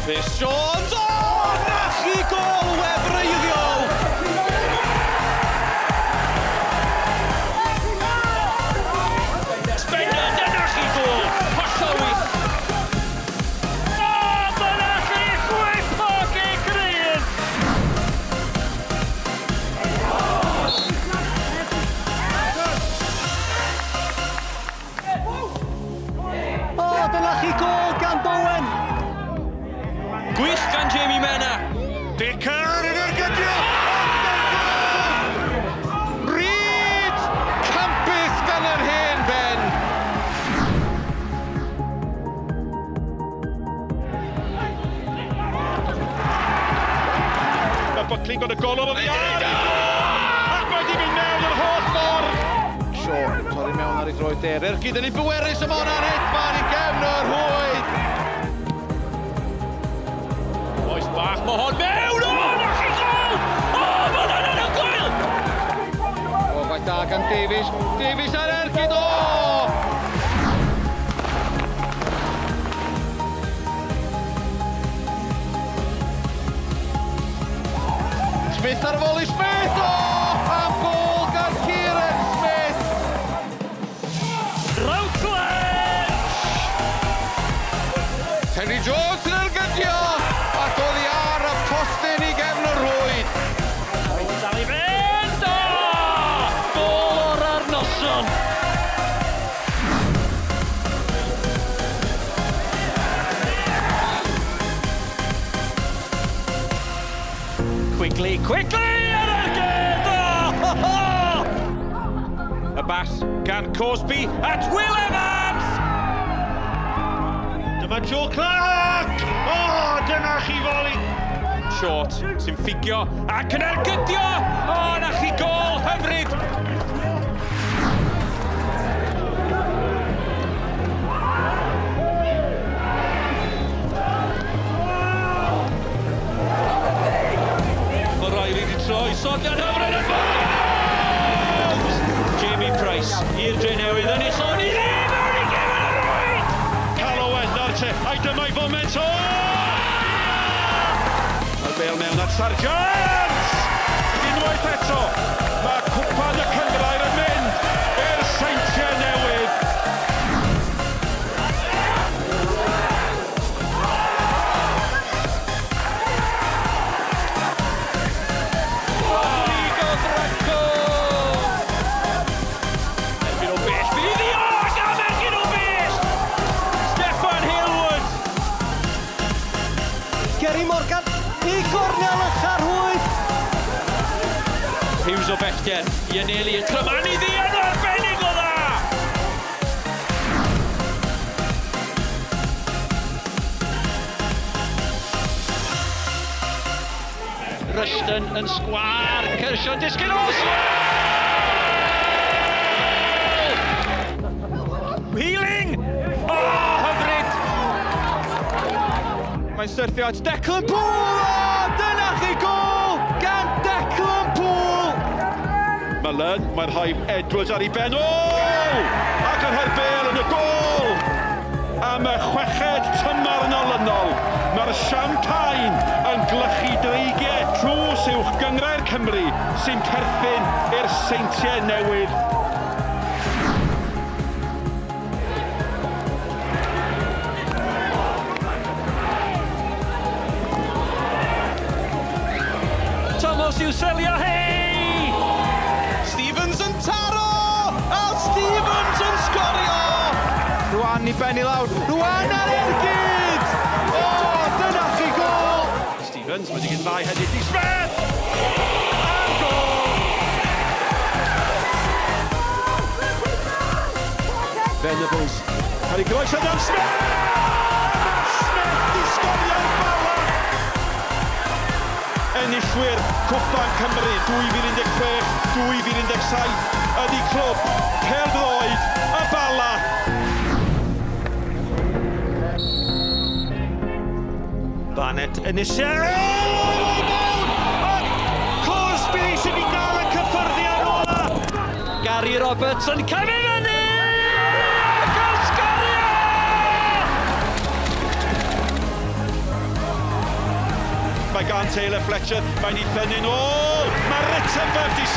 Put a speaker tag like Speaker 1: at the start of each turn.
Speaker 1: Chris Jones, nachi gol wefreiddiol! Spencer, nachi gol, hollol wych.
Speaker 2: Dyna chi chwipog i Green!
Speaker 1: Dyna chi gol gan Bowen! Gwych gan Jamie Mena.
Speaker 3: Dicar yn ergydio! Ryd! Campus gan yr hen ben! Mae Buckley'n gwneud y golwg o'r iard! Ac mae di mynd mewn yr holl ffordd! Shaw, torri mewn ar ei droed der. Ergyd yn ei bwerus am hwnna'n hedfan i gefn o'r hwyd!
Speaker 1: Oes bach, mae hon mewn! Nachi gol! Mae hwnna'n yn gwyl!
Speaker 3: Gwaith da gan Davies. Davies ar Ergyd, Smith ar y foli, Smith! Am gol gan Kieran Smith!
Speaker 2: Routledge!
Speaker 3: Henry Jones yn ergydio! Ac oedd hi ar y postyn i gefn y rwyd.
Speaker 2: Dal i fynd! Gol o'r arnoson! Quickly, ar Ergyd!
Speaker 3: Y bas gan Cosby at Will Evans! Dyma Joe Clark! Dyna chi foli! Short sy'n ffigio ac yn ergydio! Na chi gol hyfryd! Mae Riley wedi troi, sodiad hyfryd yn fawr! Jamie Price i'r dre newydd yn uchel ni ddim ar ei gefn y rwyd! Calloway nawr te, a'i dyma'i foment o! Mae'r bel mewn at Sargent! Unwaith eto, mae cwpan y Cymraeg yn mynd i'r seintiau newydd.
Speaker 1: Gary Morgan i gornel ychydig hwyth.
Speaker 3: Hughes o bellter, Ianeli yn clymanu ddi yn arbennig o dda! Rushton yn sgwar, Cyrsio'n disgyn os! Healing! Hyfryd! Mae'n syrthio at Declan Poole! Dyna chi gol gan Declan Poole! Mullen, mae'n haib Edwards ar ei ben. Ac yn herbel yn y gol! Am y chweched tymor yn olynol, mae'r champagne yn glychu dreigiau drws uwch gyngrau'r Cymru sy'n perthyn i'r seintiau newydd.
Speaker 2: Thomas i'w selio, hei!
Speaker 1: Stevens yn taro! A Stevens yn sgorio!
Speaker 3: Rwan i benni lawr. Rwan ar Ergyd! Dyna chi gol! Stevens wedi gynfau hedyd i Smith! A gol! Venables. Cael ei groes yna'n Smith! Smith i sgorio'r bala! Enillwyr Cwpan Cymru 2016-2017 ydi clwb Pêl-droed y Bala. Barnett yn eisiau. Cosby sydd wedi gael y cyffyrddiad ola.
Speaker 2: Gary Roberts yn cael ei fyny! Cael sgorio!
Speaker 3: Taylor Fletcher, mae'n ei thynnu nôl. Mae Rittenberg di